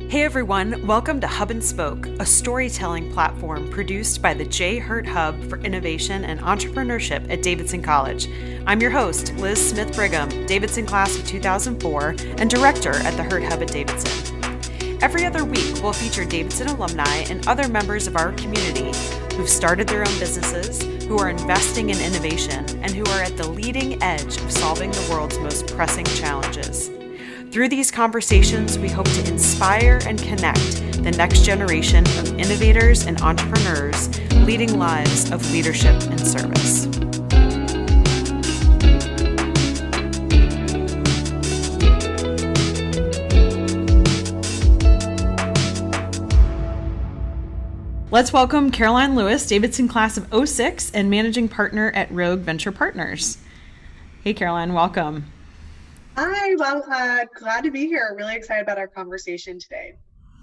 Hey everyone, welcome to Hub and Spoke, a storytelling platform produced by the Hurt Hub for Innovation and Entrepreneurship at Davidson College. I'm your host, Liz Smith Brigham, Davidson class of 2004, and director at the Hurt Hub at Davidson. Every other week, we'll feature Davidson alumni and other members of our community who've started their own businesses, who are investing in innovation, and who are at the leading edge of solving the world's most pressing challenges. Through these conversations, we hope to inspire and connect the next generation of innovators and entrepreneurs leading lives of leadership and service. Let's welcome Caroline Lewis, Davidson class of 06 and managing partner at Rogue Venture Partners. Hey, Caroline, welcome. Hi, well, glad to be here. Really excited about our conversation today.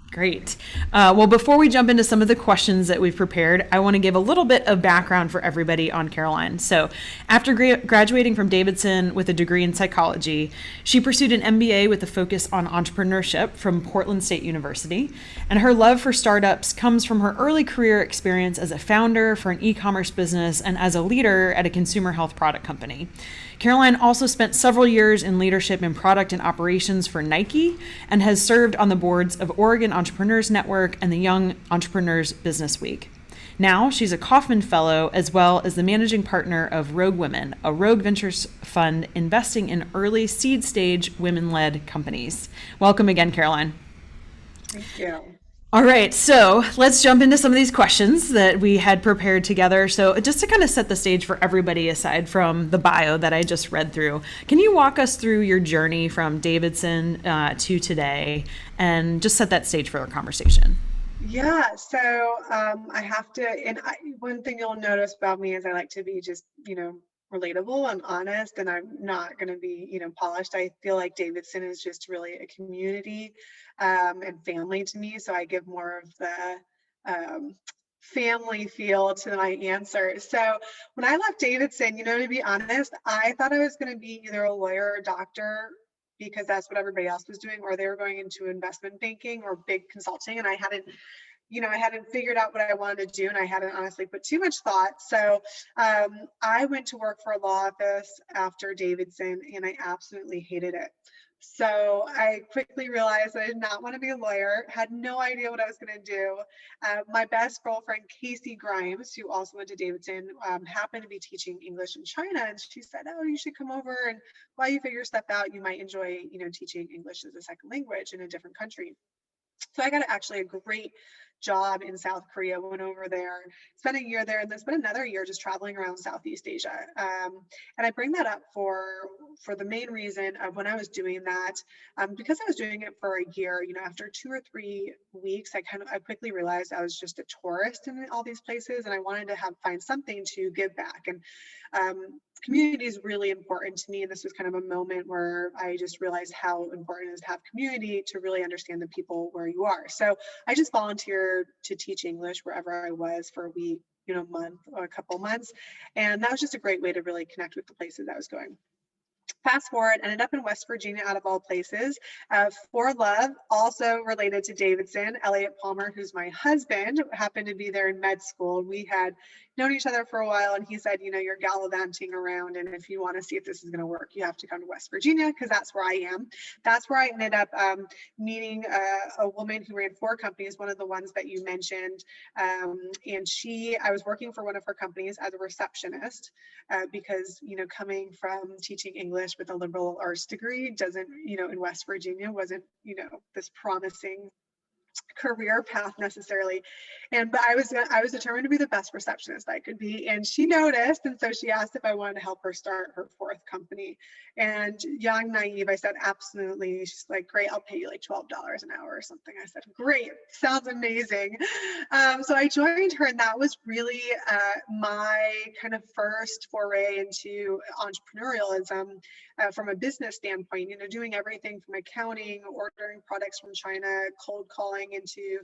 Great. Well, before we jump into some of the questions that we've prepared, I want to give a little bit of background for everybody on Caroline. So after graduating from Davidson with a degree in psychology, she pursued an MBA with a focus on entrepreneurship from Portland State University. And her love for startups comes from her early career experience as a founder for an e-commerce business and as a leader at a consumer health product company. Caroline also spent several years in leadership in product and operations for Nike and has served on the boards of Oregon Entrepreneurs Network and the Young Entrepreneurs Business Week. Now she's a Kauffman Fellow as well as the managing partner of Rogue Women, a Rogue Ventures fund investing in early seed stage women-led companies. Welcome again, Caroline. Thank you. All right, so let's jump into some of these questions that we had prepared together. So just to kind of set the stage for everybody aside from the bio that I just read through, can you walk us through your journey from Davidson to today and just set that stage for our conversation? Yeah, so I have to, one thing you'll notice about me is I like to be just, relatable and honest, and I'm not going to be, polished. I feel like Davidson is just really a community and family to me. So I give more of the family feel to my answer. So when I left Davidson, to be honest, I thought I was going to be either a lawyer or a doctor because that's what everybody else was doing, or they were going into investment banking or big consulting. And I hadn't figured out what I wanted to do, and I hadn't honestly put too much thought. So I went to work for a law office after Davidson, and I absolutely hated it. So I quickly realized I did not want to be a lawyer, had no idea what I was going to do. My best girlfriend, Casey Grimes, who also went to Davidson, happened to be teaching English in China. And she said, oh, you should come over, and while you figure stuff out, you might enjoy, teaching English as a second language in a different country. So I got actually a great job in South Korea, went over there, spent a year there, and then spent another year just traveling around Southeast Asia. And I bring that up for the main reason of when I was doing that, because I was doing it for a year, after 2 or 3 weeks, I quickly realized I was just a tourist in all these places, and I wanted to find something to give back. And community is really important to me. And this was kind of a moment where I just realized how important it is to have community to really understand the people where you are. So I just volunteered to teach English wherever I was for a week, month or a couple months. And that was just a great way to really connect with the places I was going. Fast forward, ended up in West Virginia out of all places for love, also related to Davidson. Elliot Palmer, who's my husband, happened to be there in med school. We had known each other for a while, and he said, you're gallivanting around, and if you want to see if this is going to work, you have to come to West Virginia, because that's where I am. That's where I ended up meeting a woman who ran 4 companies, one of the ones that you mentioned, and I was working for one of her companies as a receptionist, because, coming from teaching English with a liberal arts degree doesn't, in West Virginia wasn't, this promising career path necessarily. But I was determined to be the best receptionist I could be, and she noticed, and so she asked if I wanted to help her start her 4th company. And young, naive, I said absolutely. She's like, great, I'll pay you like $12 an hour or something. I said, great, sounds amazing. So I joined her, and that was really my kind of first foray into entrepreneurialism from a business standpoint, doing everything from accounting, ordering products from China, cold calling, going into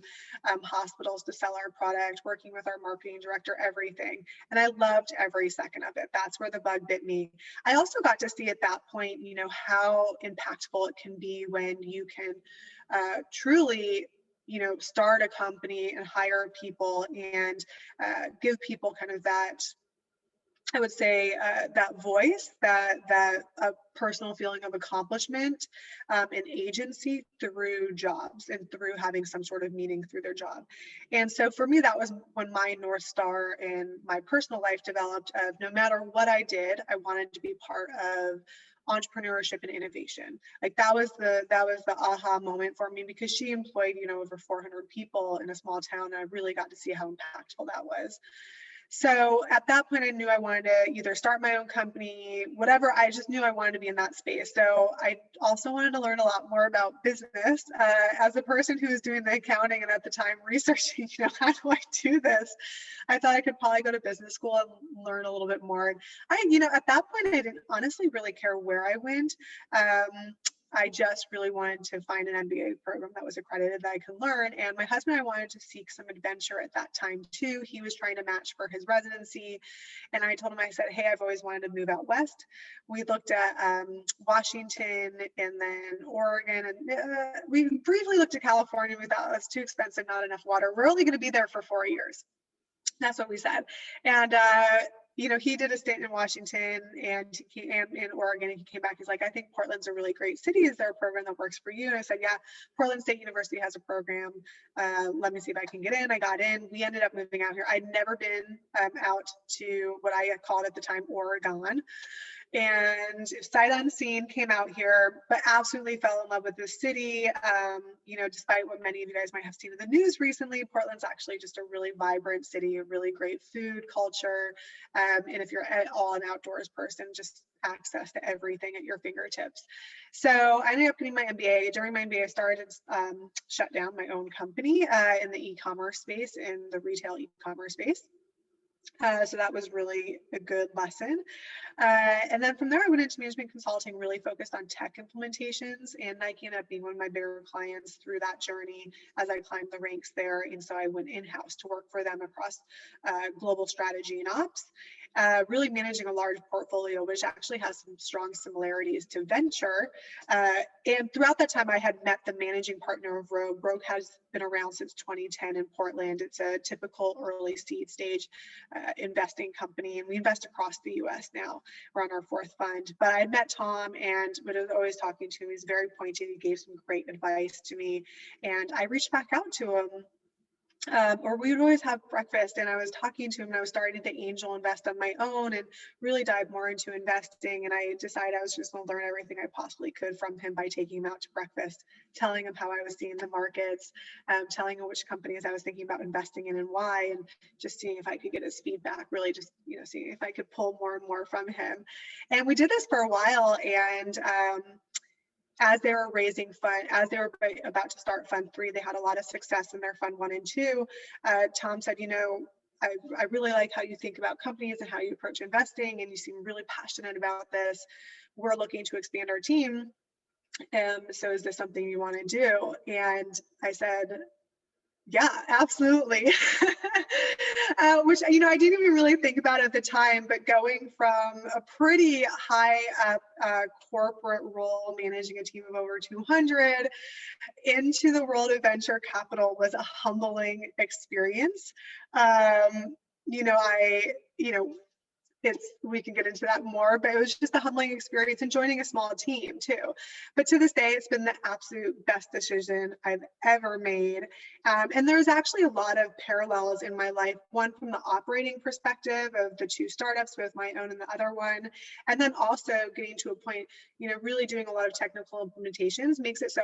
hospitals to sell our product, working with our marketing director, everything. And I loved every second of it. That's where the bug bit me. I also got to see at that point, how impactful it can be when you can truly start a company and hire people and give people kind of that, I would say, that voice, that personal feeling of accomplishment and agency through jobs and through having some sort of meaning through their job. And so for me, that was when my North Star in my personal life developed of no matter what I did, I wanted to be part of entrepreneurship and innovation. Like that was the aha moment for me, because she employed over 400 people in a small town, and I really got to see how impactful that was. So at that point, I knew I wanted to either start my own company, whatever. I just knew I wanted to be in that space. So I also wanted to learn a lot more about business. As a person who was doing the accounting and at the time researching, how do I do this? I thought I could probably go to business school and learn a little bit more. And at that point, I didn't honestly really care where I went. I just really wanted to find an MBA program that was accredited that I could learn. And my husband and I wanted to seek some adventure at that time too. He was trying to match for his residency. And I told him, I said, hey, I've always wanted to move out west. We looked at Washington and then Oregon. And we briefly looked at California. We thought, that's too expensive, not enough water. We're only going to be there for 4 years. That's what we said. And he did a stint in Washington and in Oregon, and he came back. He's like, I think Portland's a really great city. Is there a program that works for you? And I said, yeah, Portland State University has a program. Let me see if I can get in. I got in. We ended up moving out here. I'd never been out to what I called at the time Oregon. And sight unseen came out here, but absolutely fell in love with this city. Despite what many of you guys might have seen in the news recently, Portland's actually just a really vibrant city, a really great food culture. And if you're at all an outdoors person, just access to everything at your fingertips. So I ended up getting my MBA. During my MBA, I started shut down my own company in the e-commerce space, in the retail e-commerce space. So that was really a good lesson. And then from there, I went into management consulting, really focused on tech implementations, and Nike ended up being one of my bigger clients through that journey as I climbed the ranks there. And so I went in-house to work for them across global strategy and ops, really managing a large portfolio, which actually has some strong similarities to venture. And throughout that time, I had met the managing partner of Rogue. Rogue has been around since 2010 in Portland. It's a typical early seed stage investing company, and we invest across the US now. We're on our 4th fund. But I had met Tom, and when I was always talking to him, he was very pointed. He gave some great advice to me, and I reached back out to him. Or we would always have breakfast, and I was talking to him, and I was starting to angel invest on my own and really dive more into investing. And I decided I was just going to learn everything I possibly could from him by taking him out to breakfast, telling him how I was seeing the markets, telling him which companies I was thinking about investing in and why, and just seeing if I could get his feedback, really just, seeing if I could pull more and more from him. And we did this for a while, and as they were raising fund, as they were about to start Fund 3, they had a lot of success in their Fund 1 and 2. Tom said, I really like how you think about companies and how you approach investing, and you seem really passionate about this. We're looking to expand our team. So is this something you want to do? And I said, yeah, absolutely. Which, I didn't even really think about at the time, but going from a pretty high up corporate role, managing a team of over 200 into the world of venture capital was a humbling experience. We can get into that more, but it was just a humbling experience, and joining a small team too. But to this day, it's been the absolute best decision I've ever made. And there's actually a lot of parallels in my life, one from the operating perspective of the 2 startups, both my own and the other one. And then also getting to a point, really doing a lot of technical implementations makes it so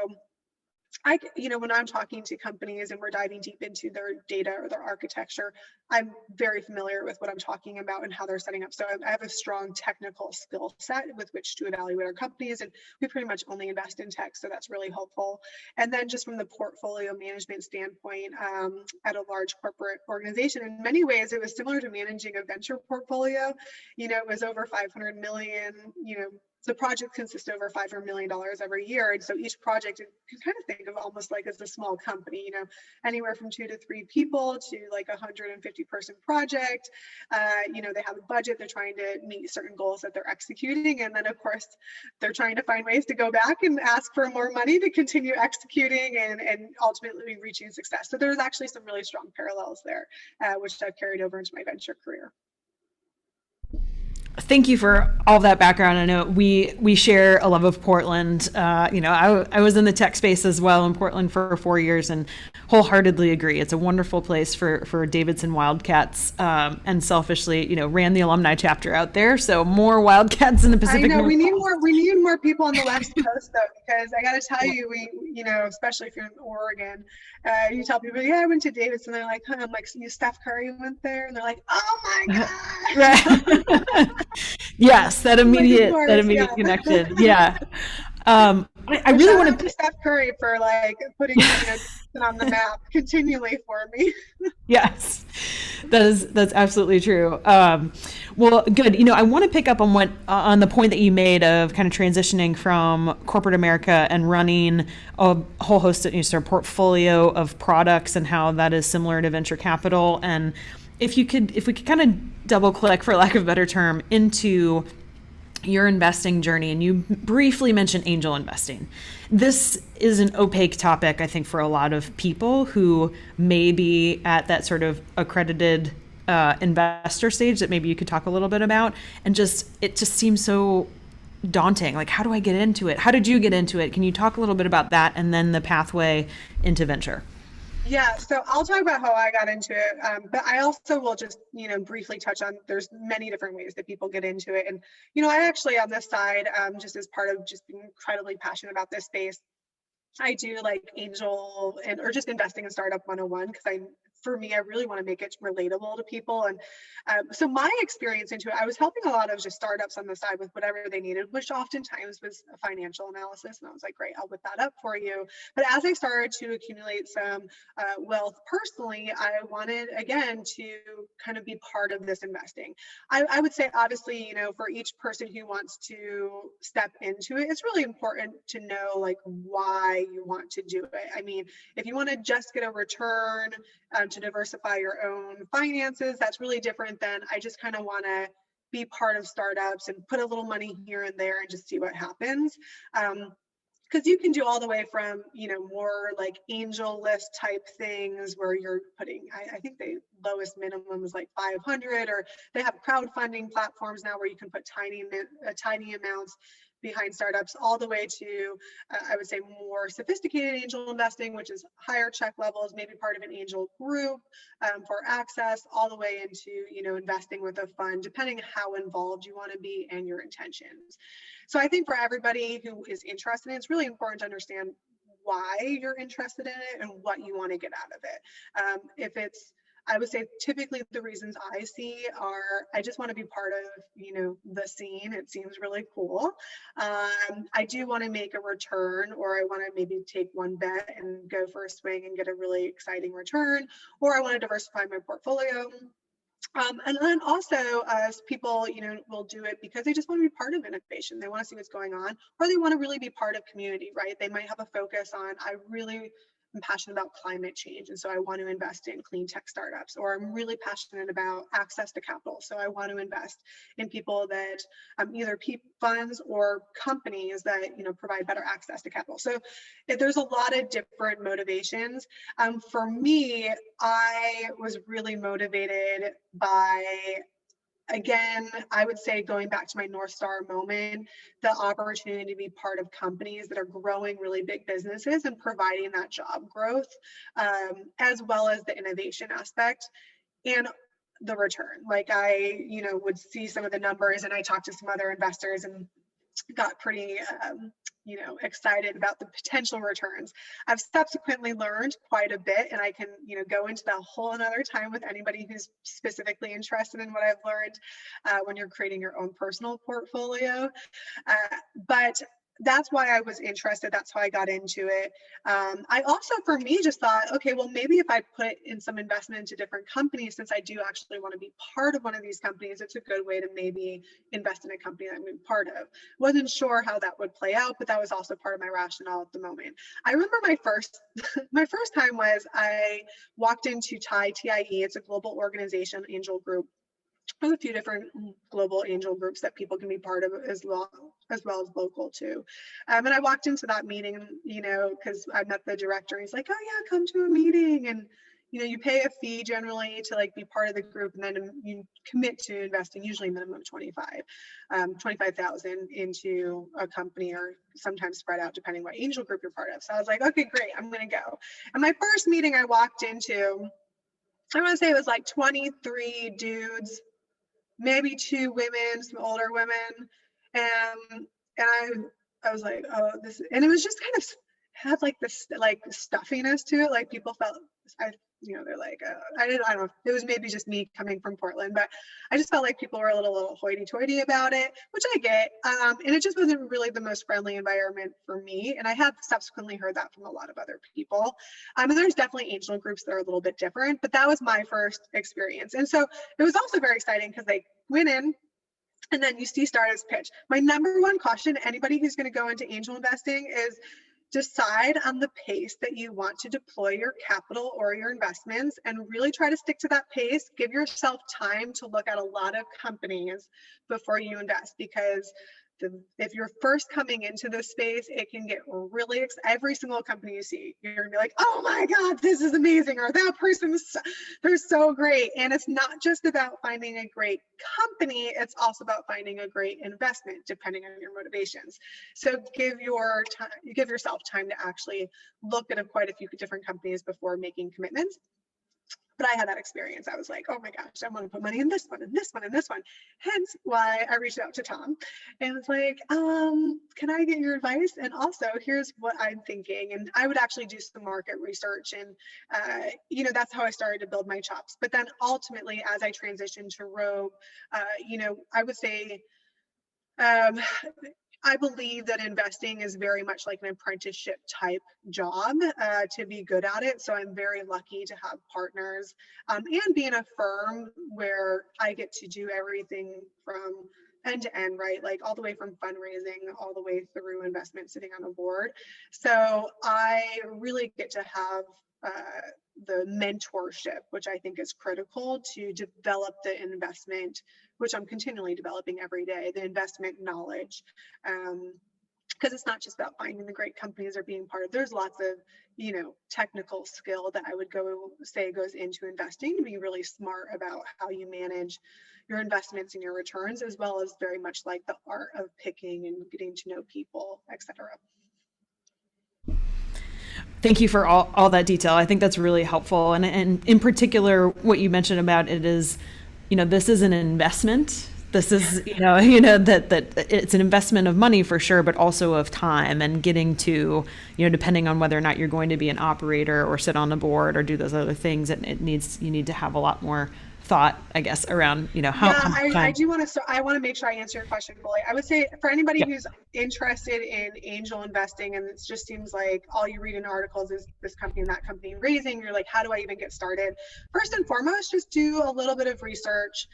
when I'm talking to companies and we're diving deep into their data or their architecture, I'm very familiar with what I'm talking about and how they're setting up. So I have a strong technical skill set with which to evaluate our companies, and we pretty much only invest in tech, so that's really helpful. And then just from the portfolio management standpoint, at a large corporate organization, in many ways, it was similar to managing a venture portfolio. It was over 500 million, the project consists of over $500 million every year. And so each project, you can kind of think of almost like as a small company, you know, anywhere from 2 to 3 people to like a 150-person project. You know, they have a budget, they're trying to meet certain goals that they're executing. And then of course, they're trying to find ways to go back and ask for more money to continue executing and ultimately reaching success. So there's actually some really strong parallels there, which I've carried over into my venture career. Thank you for all that background. I know we share a love of Portland. You know, I was in the tech space as well in Portland for 4 years, and wholeheartedly agree. It's a wonderful place for Davidson Wildcats, and selfishly, you know, ran the alumni chapter out there. So more Wildcats in the Pacific. I know we need more people on the West Coast though, because I got to tell you, you know, especially if you're in Oregon, you tell people, yeah, I went to Davidson. They're like, huh? I'm like, you Steph Curry went there, and they're like, oh my god. Right. Yes, that immediate connection. Yeah. I really want to Steph Curry for like putting on the map continually for me. Yes, that's absolutely true. Well, good. You know, I want to pick up on the point that you made of kind of transitioning from corporate America and running a whole host of sort of portfolio of products and how that is similar to venture capital. And if we could kind of double click, for lack of a better term, into your investing journey, and you briefly mentioned angel investing. This is an opaque topic, I think, for a lot of people who may be at that sort of accredited investor stage that maybe you could talk a little bit about. And it just seems so daunting. Like, how do I get into it? How did you get into it? Can you talk a little bit about that and then the pathway into venture? Yeah, so I'll talk about how I got into it, but I also will just, briefly touch on, there's many different ways that people get into it. And, I actually on this side, just as part of just being incredibly passionate about this space, I do like angel or just investing in startup 101, because for me, I really want to make it relatable to people. And so my experience into it, I was helping a lot of just startups on the side with whatever they needed, which oftentimes was a financial analysis. And I was like, great, I'll whip that up for you. But as I started to accumulate some wealth personally, I wanted, again, to kind of be part of this investing. I would say, obviously, for each person who wants to step into it, it's really important to know like why you want to do it. I mean, if you want to just get a return, to diversify your own finances, that's really different than I just kind of want to be part of startups and put a little money here and there and just see what happens. Because you can do all the way from, more like angel list type things where you're putting, I think the lowest minimum is like 500, or they have crowdfunding platforms now where you can put tiny amounts behind startups, all the way to, I would say, more sophisticated angel investing, which is higher check levels, maybe part of an angel group for access, all the way into, investing with a fund, depending how involved you want to be and your intentions. So I think for everybody who is interested in it, it's really important to understand why you're interested in it and what you want to get out of it. I would say typically the reasons I see are, I just want to be part of, the scene. It seems really cool. I do want to make a return, or I want to maybe take one bet and go for a swing and get a really exciting return, or I want to diversify my portfolio. And then also, people, will do it because they just want to be part of innovation. They want to see what's going on, or they want to really be part of community, right? They might have a focus on, I really am passionate about climate change, and so I want to invest in clean tech startups, or I'm really passionate about access to capital, so I want to invest in people that either funds or companies that provide better access to capital. So there's a lot of different motivations. For me, I was really motivated by, again, I would say, going back to my North Star moment, the opportunity to be part of companies that are growing really big businesses and providing that job growth, as well as the innovation aspect and the return. Like I, would see some of the numbers, and I talked to some other investors and got pretty, excited about the potential returns. I've subsequently learned quite a bit, and I can, go into that whole another time with anybody who's specifically interested in what I've learned when you're creating your own personal portfolio. But that's why I was interested. That's how I got into it. I also, for me, just thought, okay, well, maybe if I put in some investment into different companies, since I do actually want to be part of one of these companies, it's a good way to maybe invest in a company that I'm part of. Wasn't sure how that would play out, but that was also part of my rationale at the moment. I remember my first time was I walked into TIE. It's a global organization, angel group. There's a few different global angel groups that people can be part of as well as local too. And I walked into that meeting, because I met the director. He's like, "Oh yeah, come to a meeting," and you pay a fee generally to like be part of the group, and then you commit to investing usually minimum 25,000 into a company, or sometimes spread out depending what angel group you're part of. So I was like, okay, great, I'm gonna go. And my first meeting I walked into, I want to say it was like 23 dudes, maybe 2 women, some older women. And I was like, oh, this, and it was just kind of had like this like stuffiness to it. Like people felt, they're like, I don't know. It was maybe just me coming from Portland, but I just felt like people were a little hoity-toity about it, which I get. And it just wasn't really the most friendly environment for me. And I have subsequently heard that from a lot of other people. And there's definitely angel groups that are a little bit different, but that was my first experience. And so it was also very exciting because they went in, and then you see startups pitch. My number one caution to anybody who's going to go into angel investing is decide on the pace that you want to deploy your capital or your investments, and really try to stick to that pace. Give yourself time to look at a lot of companies before you invest, because if you're first coming into this space, it can get really, every single company you see, you're gonna be like, oh my God, this is amazing, or that person's, they're so great. And it's not just about finding a great company, it's also about finding a great investment, depending on your motivations. So give yourself time to actually look at quite a few different companies before making commitments. But I had that experience. I was like, oh my gosh, I want to put money in this one, and this one, and this one. Hence why I reached out to Tom and was like, can I get your advice? And also, here's what I'm thinking. And I would actually do some market research. And, that's how I started to build my chops. But then ultimately, as I transitioned to Rogue, I would say, I believe that investing is very much like an apprenticeship type job to be good at it. So I'm very lucky to have partners and be in a firm where I get to do everything from end to end, right? Like all the way from fundraising, all the way through investment, sitting on a board. So I really get to have the mentorship, which I think is critical to develop the investment, which I'm continually developing every day, the investment knowledge. Because it's not just about finding the great companies or being part of, there's lots of, technical skill that I would say goes into investing, to be really smart about how you manage your investments and your returns, as well as very much like the art of picking and getting to know people, etc. Thank you for all that detail. I think that's really helpful. And in particular, what you mentioned about it is, this is an investment. This is, that it's an investment of money for sure, but also of time, and getting to, depending on whether or not you're going to be an operator or sit on the board or do those other things, you need to have a lot more thought, I guess, around, how I do want to, I want to make sure I answer your question fully. I would say for anybody who's interested in angel investing, and it just seems like all you read in articles is this company and that company raising, you're like, how do I even get started? First and foremost, just do a little bit of research.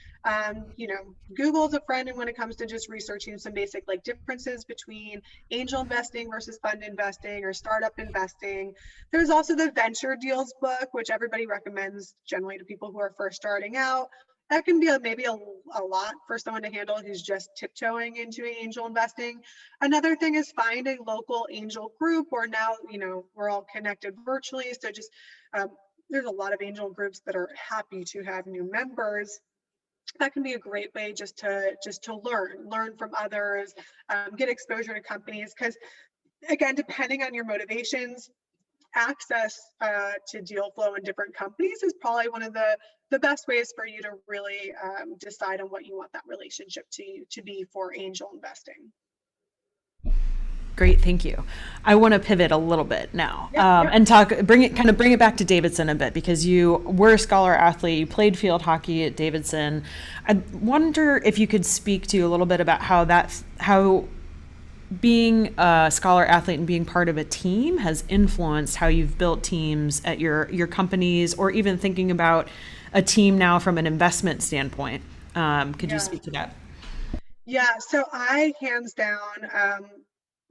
Google's a friend, and when it comes to just researching some basic like differences between angel investing versus fund investing or startup investing. There's also the venture deals book, which everybody recommends generally to people who are first starting out. That can be maybe a lot for someone to handle who's just tiptoeing into angel investing. Another thing is find a local angel group, or now, we're all connected virtually. So just, there's a lot of angel groups that are happy to have new members. That can be a great way just to learn from others, get exposure to companies. Because again, depending on your motivations, access to deal flow in different companies is probably one of the best ways for you to really decide on what you want that relationship to be for angel investing. Great, thank you. I want to pivot a little bit now and bring it back to Davidson a bit, because you were a scholar athlete, you played field hockey at Davidson. I wonder if you could speak to a little bit about how being a scholar athlete and being part of a team has influenced how you've built teams at your companies, or even thinking about a team now from an investment standpoint. Could you Yeah. speak to that? Yeah, so I hands down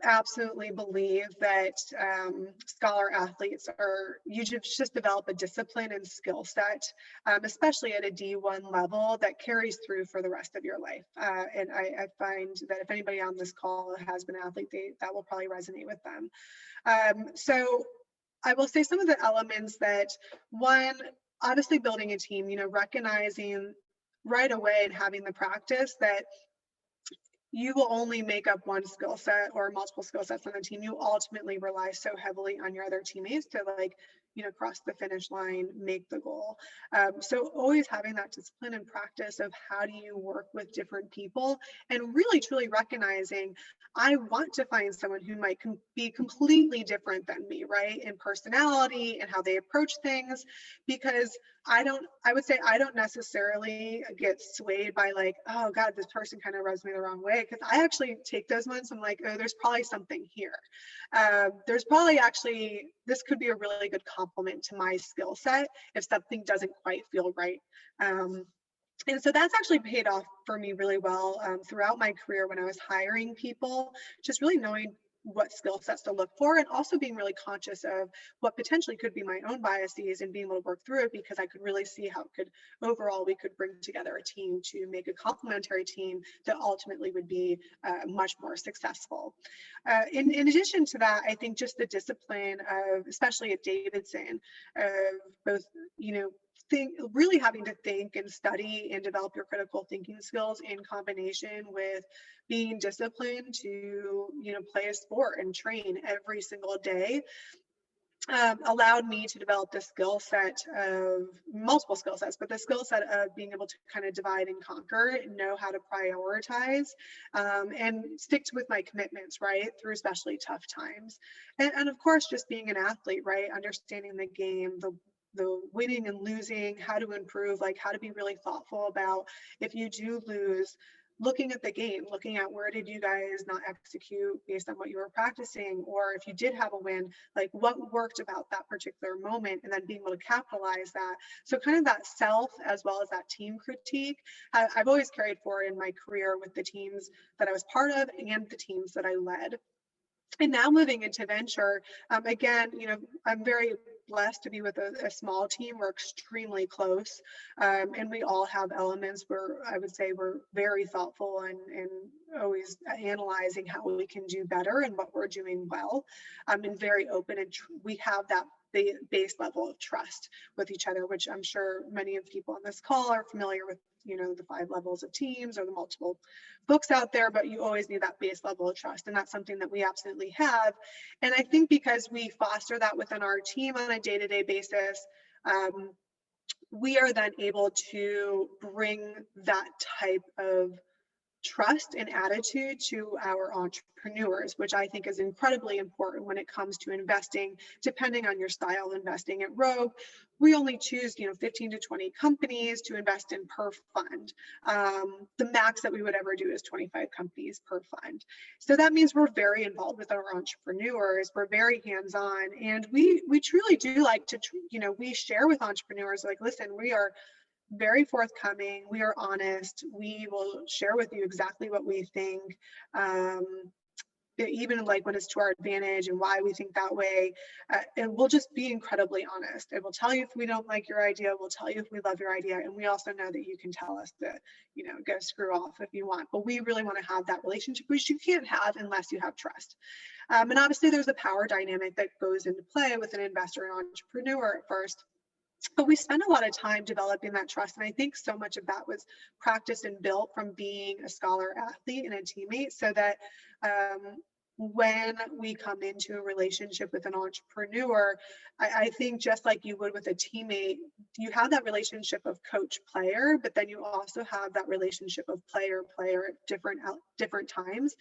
absolutely believe that scholar athletes are, you should just develop a discipline and skill set, especially at a D1 level, that carries through for the rest of your life. And I find that if anybody on this call has been an athlete, that will probably resonate with them. So I will say some of the elements that, one, obviously building a team, recognizing right away and having the practice that you will only make up one skill set or multiple skill sets on the team. You ultimately rely so heavily on your other teammates to, like, cross the finish line, make the goal. So always having that discipline and practice of how do you work with different people, and really truly recognizing I want to find someone who might be completely different than me, right? In personality and how they approach things, because I would say I don't necessarily get swayed by, like, oh God, this person kind of rubs me the wrong way. Because I actually take those ones. I'm like, oh, there's probably something here. There's probably actually, this could be a really good complement to my skill set if something doesn't quite feel right. And so that's actually paid off for me really well throughout my career when I was hiring people, just really knowing what skill sets to look for, and also being really conscious of what potentially could be my own biases and being able to work through it, because I could really see how overall we could bring together a team to make a complementary team that ultimately would be much more successful. In addition to that, I think just the discipline of, especially at Davidson, of both, really having to think and study and develop your critical thinking skills in combination with being disciplined to, play a sport and train every single day, allowed me to develop the skill set of multiple skill sets, but the skill set of being able to kind of divide and conquer, know how to prioritize, and stick with my commitments, right, through especially tough times. And of course, just being an athlete, right, understanding the game, the winning and losing, how to improve, like how to be really thoughtful about if you do lose, looking at the game, looking at where did you guys not execute based on what you were practicing, or if you did have a win, like what worked about that particular moment, and then being able to capitalize that. So kind of that self as well as that team critique, I've always carried forward in my career with the teams that I was part of and the teams that I led. And now moving into venture, again, I'm very blessed to be with a small team. We're extremely close, and we all have elements where I would say we're very thoughtful and always analyzing how we can do better and what we're doing well, and very open. And we have that base level of trust with each other, which I'm sure many of the people on this call are familiar with, the 5 levels of teams or the multiple books out there, but you always need that base level of trust. And that's something that we absolutely have. And I think because we foster that within our team on a day-to-day basis, we are then able to bring that type of trust and attitude to our entrepreneurs, which I think is incredibly important when it comes to investing. Depending on your style of investing, at Rogue, we only choose 15 to 20 companies to invest in per fund. The max that we would ever do is 25 companies per fund. So that means we're very involved with our entrepreneurs. We're very hands-on, and we truly do like to, we share with entrepreneurs, like, listen, we are very forthcoming. We are honest. We will share with you exactly what we think, even like when it's to our advantage and why we think that way. And we'll just be incredibly honest. And we'll tell you if we don't like your idea. We'll tell you if we love your idea. And we also know that you can tell us to, go screw off if you want. But we really want to have that relationship, which you can't have unless you have trust. And obviously, there's a power dynamic that goes into play with an investor and entrepreneur at first. But we spent a lot of time developing that trust. And I think so much of that was practiced and built from being a scholar athlete and a teammate, so that when we come into a relationship with an entrepreneur, I think just like you would with a teammate, you have that relationship of coach player, but then you also have that relationship of player at different times.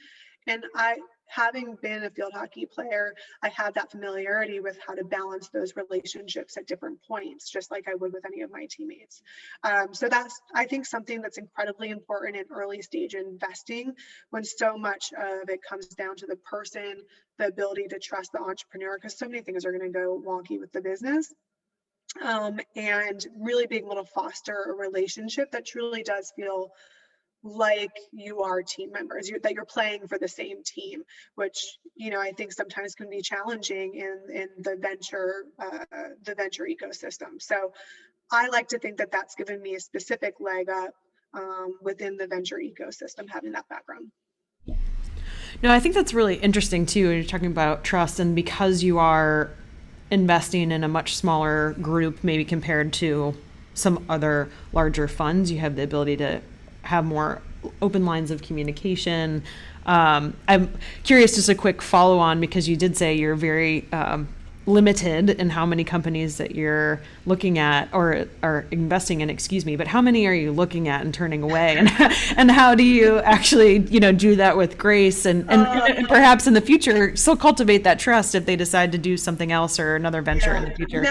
And having been a field hockey player, I have that familiarity with how to balance those relationships at different points, just like I would with any of my teammates. So that's, I think, something that's incredibly important in early stage investing, when so much of it comes down to the person, the ability to trust the entrepreneur, because so many things are going to go wonky with the business. And really being able to foster a relationship that truly does feel like you are team members, that you're playing for the same team, which, I think sometimes can be challenging in the venture ecosystem. So I like to think that that's given me a specific leg up within the venture ecosystem, having that background. No, I think that's really interesting too. You're talking about trust, and because you are investing in a much smaller group, maybe compared to some other larger funds, you have the ability to have more open lines of communication. I'm curious, just a quick follow on, because you did say you're very limited in how many companies that you're looking at or are investing in, excuse me, but how many are you looking at and turning away? And how do you actually, do that with grace and perhaps in the future still cultivate that trust if they decide to do something else or another venture in the future?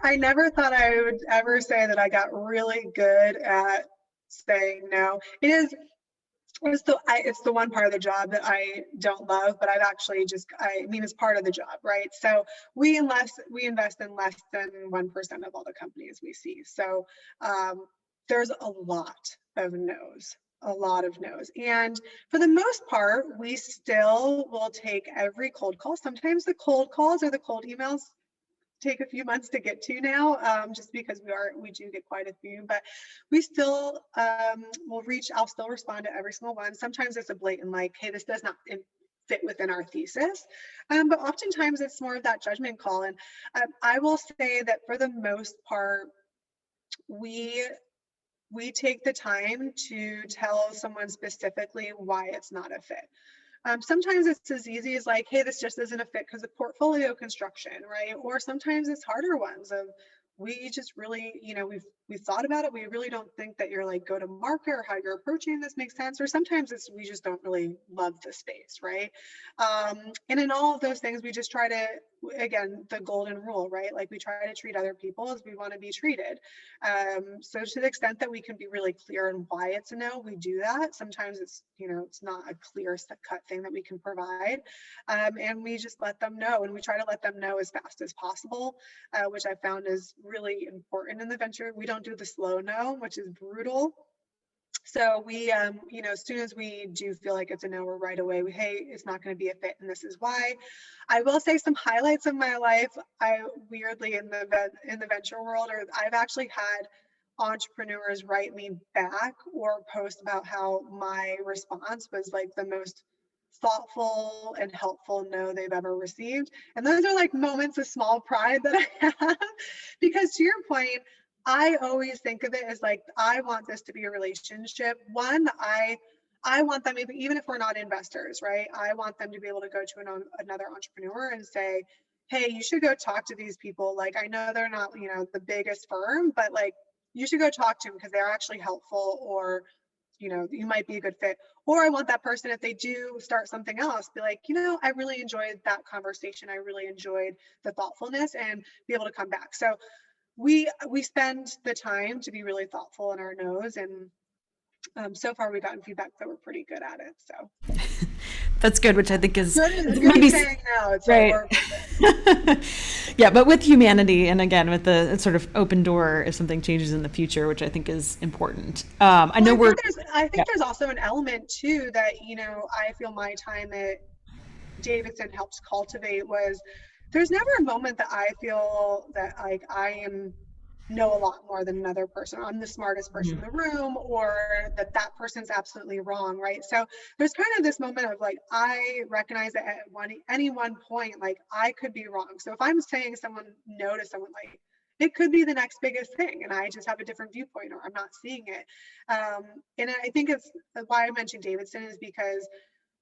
I never thought I would ever say that I got really good at saying no. It's the one part of the job that I don't love, but I've actually it's part of the job, right? So we invest in less than 1% of all the companies we see. So there's a lot of no's. And for the most part, we still will take every cold call. Sometimes the cold calls or the cold emails take a few months to get to now, just because we do get quite a few, but we still I'll still respond to every single one. Sometimes it's a blatant like, hey, this does not fit within our thesis, but oftentimes it's more of that judgment call. And I will say that for the most part, we take the time to tell someone specifically why it's not a fit. Sometimes it's as easy as like, hey, this just isn't a fit because of portfolio construction, right? Or sometimes it's harder ones of, we just really, we've thought about it. We really don't think that your like go to market or how you're approaching this makes sense. Or sometimes it's, we just don't really love the space, right? And in all of those things, we just try to, again, the golden rule, right? Like we try to treat other people as we want to be treated. So to the extent that we can be really clear on why it's a no, we do that. Sometimes it's, it's not a clear cut thing that we can provide. And we just let them know, and we try to let them know as fast as possible, which I found is really important in the venture. We don't do the slow no, which is brutal. So we, as soon as we do feel like it's a no, we're right away, hey, it's not going to be a fit, and this is why. I will say some highlights of my life. I weirdly in the venture world, or I've actually had entrepreneurs write me back or post about how my response was like the most thoughtful and helpful no they've ever received. And those are like moments of small pride that I have, because to your point, I always think of it as like, I want this to be a relationship. One, I want them, even if we're not investors, right? I want them to be able to go to another entrepreneur and say, hey, you should go talk to these people. Like, I know they're not, the biggest firm, but like, you should go talk to them because they're actually helpful, or, you might be a good fit. Or I want that person, if they do start something else, be like, I really enjoyed that conversation. I really enjoyed the thoughtfulness, and be able to come back. So we spend the time to be really thoughtful in our no's, and so far we've gotten feedback that we're pretty good at it. So that's good, which I think is maybe saying no, it's right. Yeah, but with humanity, and again with the sort of open door if something changes in the future, which I think is important. I think there's also an element too that I feel my time at Davidson helps cultivate was, there's never a moment that I feel that like I know a lot more than another person, I'm the smartest person in the room, or that person's absolutely wrong, right? So there's kind of this moment of like, I recognize that at any one point, like I could be wrong. So if I'm saying no to someone, like it could be the next biggest thing, and I just have a different viewpoint, or I'm not seeing it. And I think it's why I mentioned Davidson is because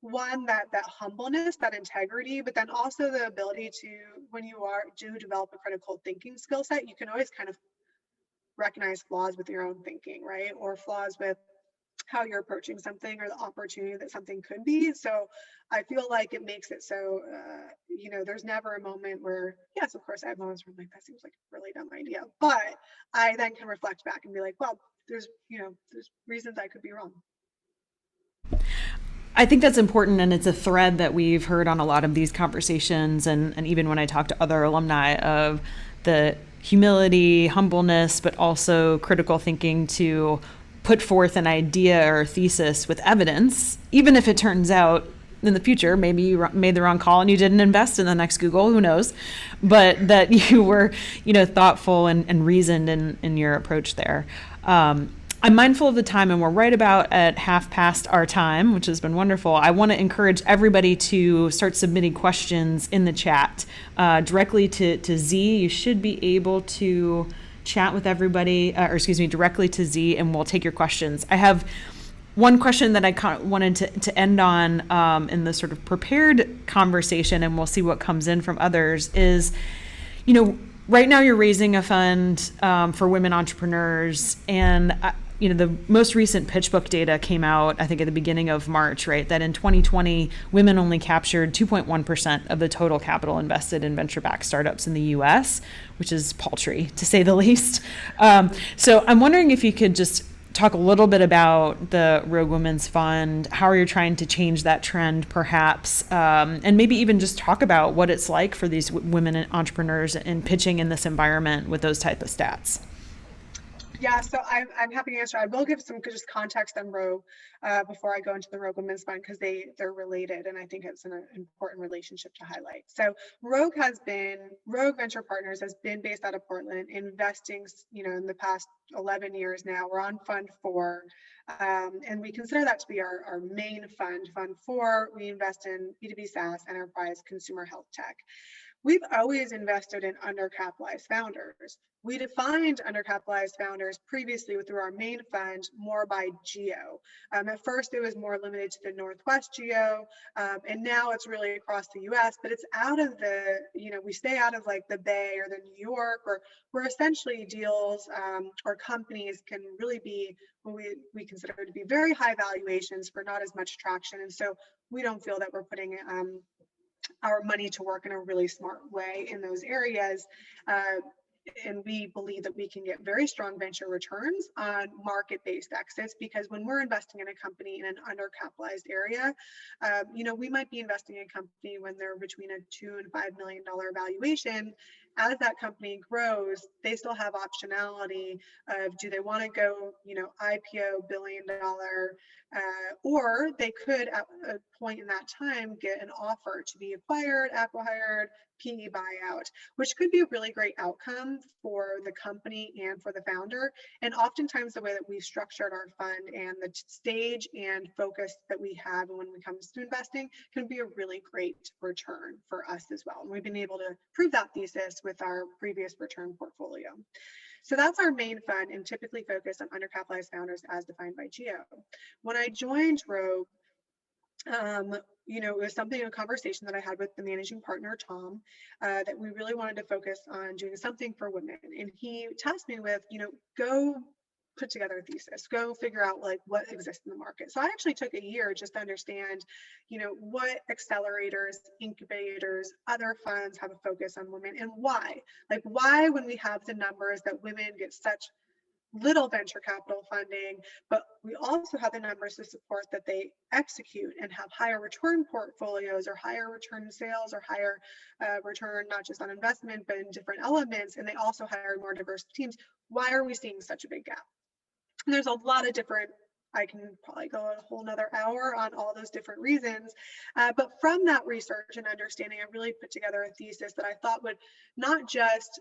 one, that humbleness, that integrity, but then also the ability to, when you do develop a critical thinking skill set, you can always kind of recognize flaws with your own thinking, right? Or flaws with how you're approaching something or the opportunity that something could be. So I feel like it makes it so, there's never a moment where, yes, of course, I have moments where I'm like, that seems like a really dumb idea. But I then can reflect back and be like, well, there's reasons I could be wrong. I think that's important, and it's a thread that we've heard on a lot of these conversations, and even when I talk to other alumni, of the humility, humbleness, but also critical thinking to put forth an idea or thesis with evidence, even if it turns out in the future maybe you made the wrong call and you didn't invest in the next Google, who knows, but that you were thoughtful and reasoned in your approach there. I'm mindful of the time, and we're right about at half past our time, which has been wonderful. I want to encourage everybody to start submitting questions in the chat directly to Z. You should be able to chat with everybody, or excuse me, directly to Z, and we'll take your questions. I have one question that I wanted to end on in the sort of prepared conversation, and we'll see what comes in from others, is, right now you're raising a fund for women entrepreneurs, and the most recent PitchBook data came out, I think, at the beginning of March, right? That in 2020, women only captured 2.1% of the total capital invested in venture-backed startups in the U.S., which is paltry, to say the least. So I'm wondering if you could just talk a little bit about the Rogue Women's Fund, how are you trying to change that trend, perhaps, and maybe even just talk about what it's like for these women entrepreneurs in pitching in this environment with those type of stats. Yeah, so I'm happy to answer. I will give some just context on Rogue before I go into the Rogue Women's Fund, because they're related, and I think it's an important relationship to highlight. So Rogue Venture Partners has been based out of Portland, investing, in the past 11 years now. We're on Fund 4, and we consider that to be our main fund. Fund 4, we invest in B2B SaaS, enterprise, consumer health tech. We've always invested in undercapitalized founders. We defined undercapitalized founders previously through our main fund more by geo. At first, it was more limited to the Northwest geo, and now it's really across the US, but it's out of the, we stay out of like the Bay or the New York, or where essentially deals or companies can really be what we consider to be very high valuations for not as much traction. And so we don't feel that we're putting our money to work in a really smart way in those areas. And we believe that we can get very strong venture returns on market-based exits, because when we're investing in a company in an undercapitalized area, we might be investing in a company when they're between a $2 and $5 million valuation. As that company grows, they still have optionality of, do they want to go, IPO billion dollar, or they could at a point in that time get an offer to be acquired, acqui-hired, PE buyout, which could be a really great outcome for the company and for the founder. And oftentimes the way that we've structured our fund and the stage and focus that we have when it comes to investing can be a really great return for us as well. And we've been able to prove that thesis with our previous return portfolio. So that's our main fund, and typically focus on undercapitalized founders as defined by geo. When I joined Rogue, it was a conversation that I had with the managing partner, Tom, that we really wanted to focus on doing something for women. And he tasked me with, go put together a thesis, go figure out like what exists in the market. So I actually took a year just to understand, what accelerators, incubators, other funds have a focus on women, and why. Like, why, when we have the numbers that women get such little venture capital funding, but we also have the numbers to support that they execute and have higher return portfolios, or higher return sales, or higher return, not just on investment, but in different elements, and they also hire more diverse teams. Why are we seeing such a big gap? And there's a lot of different, I can probably go a whole nother hour on all those different reasons. But from that research and understanding, I really put together a thesis that I thought would not just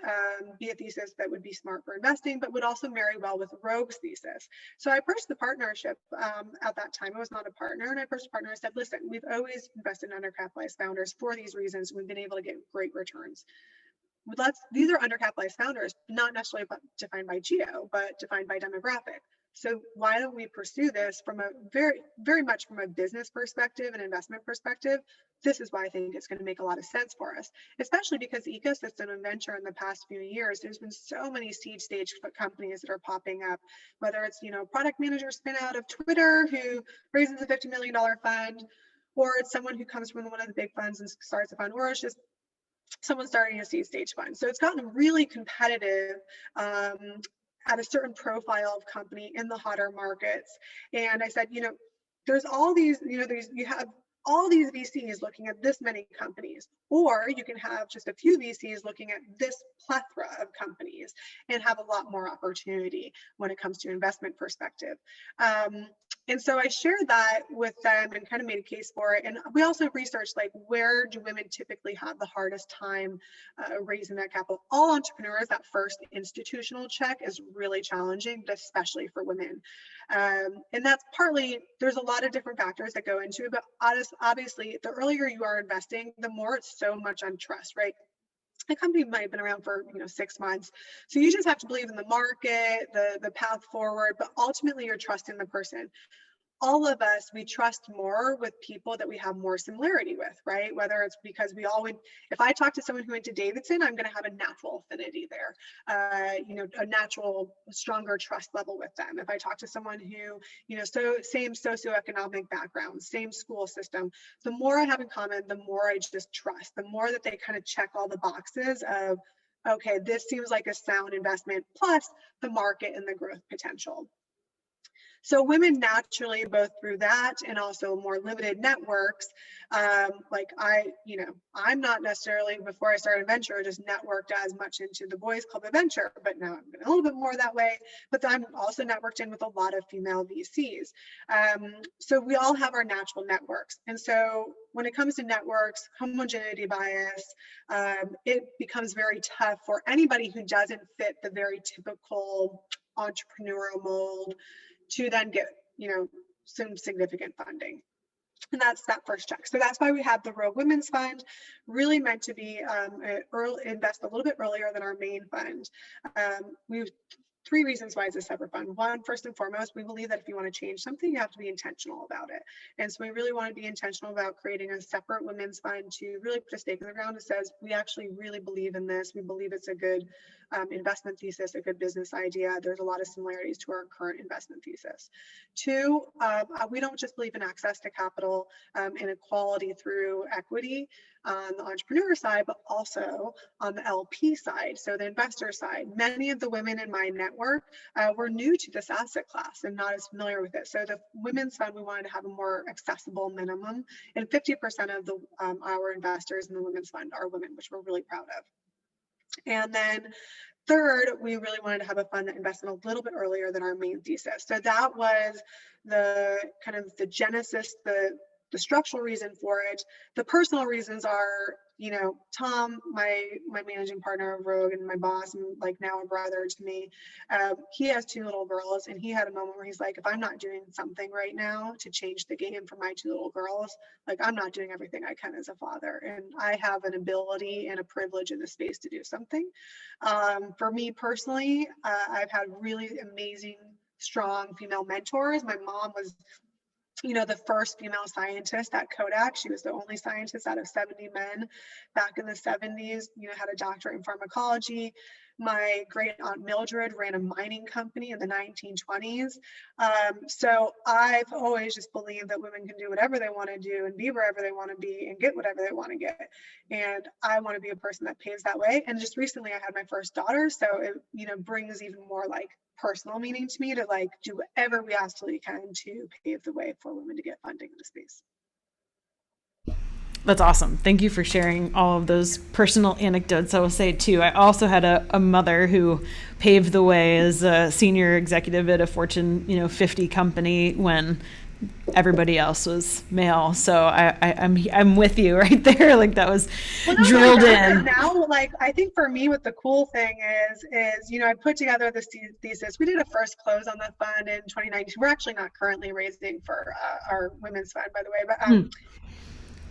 be a thesis that would be smart for investing, but would also marry well with Rogue's thesis. So I approached the partnership at that time. I was not a partner, and I approached the partner and said, listen, we've always invested in undercapitalized founders for these reasons. We've been able to get great returns. These are undercapitalized founders, not necessarily defined by geo, but defined by demographic. So why don't we pursue this from a very much from a business perspective and investment perspective? This is why I think it's going to make a lot of sense for us, especially because the ecosystem of venture in the past few years, there's been so many seed stage companies that are popping up, whether it's, product manager spin out of Twitter who raises a $50 million fund, or it's someone who comes from one of the big funds and starts a fund, or it's just someone starting a seed stage fund. So it's gotten really competitive at a certain profile of company in the hotter markets. And I said, there's all these, you have all these VCs looking at this many companies, or you can have just a few VCs looking at this plethora of companies and have a lot more opportunity when it comes to investment perspective. And so I shared that with them and kind of made a case for it. And we also researched, like, where do women typically have the hardest time raising that capital? All entrepreneurs, that first institutional check is really challenging, but especially for women. And that's partly, there's a lot of different factors that go into it, but obviously the earlier you are investing, the more it's so much on trust, right? The company might have been around for 6 months, so you just have to believe in the market, the path forward, but ultimately you're trusting the person. All of us, we trust more with people that we have more similarity with, right? Whether it's because we all would, if I talk to someone who went to Davidson, I'm going to have a natural affinity there, a natural, stronger trust level with them. If I talk to someone who, so same socioeconomic background, same school system, the more I have in common, the more I just trust, the more that they kind of check all the boxes of, okay, this seems like a sound investment, plus the market and the growth potential. So women naturally, both through that and also more limited networks, like I'm not necessarily, before I started venture, just networked as much into the boys club of venture, but now I'm a little bit more that way. But I'm also networked in with a lot of female VCs. So we all have our natural networks. And so when it comes to networks, homogeneity bias, it becomes very tough for anybody who doesn't fit the very typical entrepreneurial mold to then get, some significant funding. And that's that first check. So that's why we have the Rogue Women's Fund, really meant to be invest a little bit earlier than our main fund. We've 3 reasons why it's a separate fund. One, first and foremost, we believe that if you want to change something, you have to be intentional about it. And so we really want to be intentional about creating a separate women's fund to really put a stake in the ground that says, we actually really believe in this. We believe it's a good investment thesis, a good business idea. There's a lot of similarities to our current investment thesis. 2, we don't just believe in access to capital and equality through equity on the entrepreneur side, but also on the LP side, so the investor side. Many of the women in my network were new to this asset class and not as familiar with it. So the women's fund, we wanted to have a more accessible minimum, and 50% of the our investors in the women's fund are women, which we're really proud of. And then 3rd, we really wanted to have a fund that invested a little bit earlier than our main thesis. So that was the kind of the genesis, the structural reason for it. The personal reasons are, Tom, my managing partner of Rogue and my boss, and like now a brother to me, he has 2 little girls, and he had a moment where he's like, if I'm not doing something right now to change the game for my 2 little girls, like, I'm not doing everything I can as a father, and I have an ability and a privilege in the space to do something. For me personally, I've had really amazing, strong female mentors. My mom was the first female scientist at Kodak. She was the only scientist out of 70 men back in the 70s, had a doctorate in pharmacology. My great aunt Mildred ran a mining company in the 1920s. So I've always just believed that women can do whatever they want to do and be wherever they want to be and get whatever they want to get. And I want to be a person that paves that way. And just recently I had my first daughter. So it, brings even more like personal meaning to me to like do whatever we absolutely can to pave the way for women to get funding in the space. That's awesome. Thank you for sharing all of those personal anecdotes. I will say too, I also had a mother who paved the way as a senior executive at a Fortune 50 company when everybody else was male. So I'm with you right there. Like that was drilled in. Now, like I think for me, what the cool thing is I put together this thesis. We did a first close on the fund in 2019. We're actually not currently raising for our women's fund, by the way, but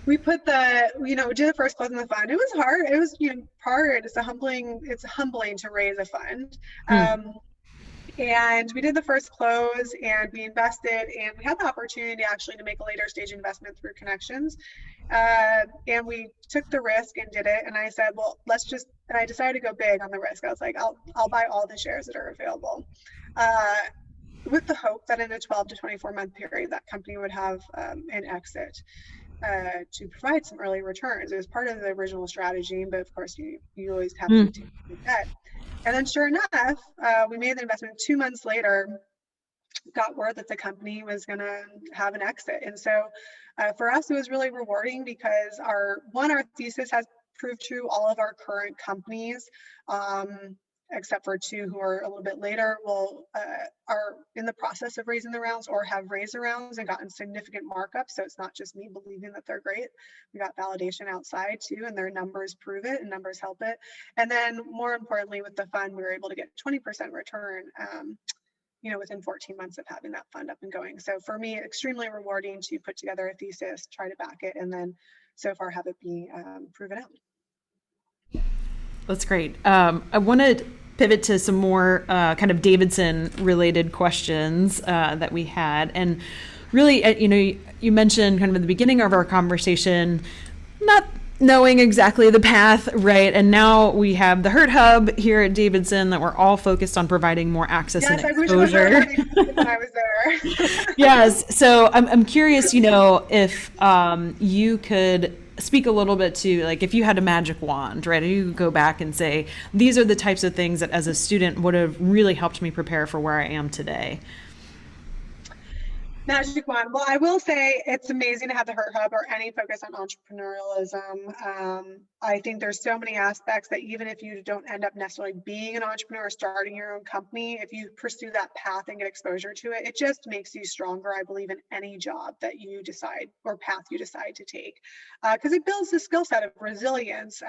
we put we did the first close on the fund. It was hard. It was hard. It's humbling to raise a fund. And we did the first close and we invested, and we had the opportunity actually to make a later stage investment through connections. And we took the risk and did it. And I said, well, and I decided to go big on the risk. I was like, I'll buy all the shares that are available. With the hope that in a 12 to 24-month period, that company would have an exit to provide some early returns. It was part of the original strategy, but of course, you always have to take the debt. And then sure enough, we made the investment 2 months later, got word that the company was going to have an exit. And so for us, it was really rewarding because our thesis has proved true. All of our current companies, except for two who are a little bit later, are in the process of raising the rounds or have raised the rounds and gotten significant markups. So it's not just me believing that they're great. We got validation outside too, and their numbers prove it and numbers help it. And then more importantly, with the fund, we were able to get 20% return, within 14 months of having that fund up and going. So for me, extremely rewarding to put together a thesis, try to back it, and then so far have it be proven out. That's great. I want to pivot to some more kind of Davidson related questions that we had. And really, you mentioned kind of at the beginning of our conversation, not knowing exactly the path, right? And now we have the Hurt Hub here at Davidson that we're all focused on providing more access and exposure. Yes, I wish I was when I was there. Yes. So I'm curious, if you could speak a little bit to, like, if you had a magic wand, right? You could go back and say, these are the types of things that as a student would have really helped me prepare for where I am today. Magic wand. Well, I will say it's amazing to have the Hurt Hub or any focus on entrepreneurialism. I think there's so many aspects that even if you don't end up necessarily being an entrepreneur or starting your own company, if you pursue that path and get exposure to it, it just makes you stronger, I believe, in any job that you decide or path you decide to take. Because it builds the skill set of resilience.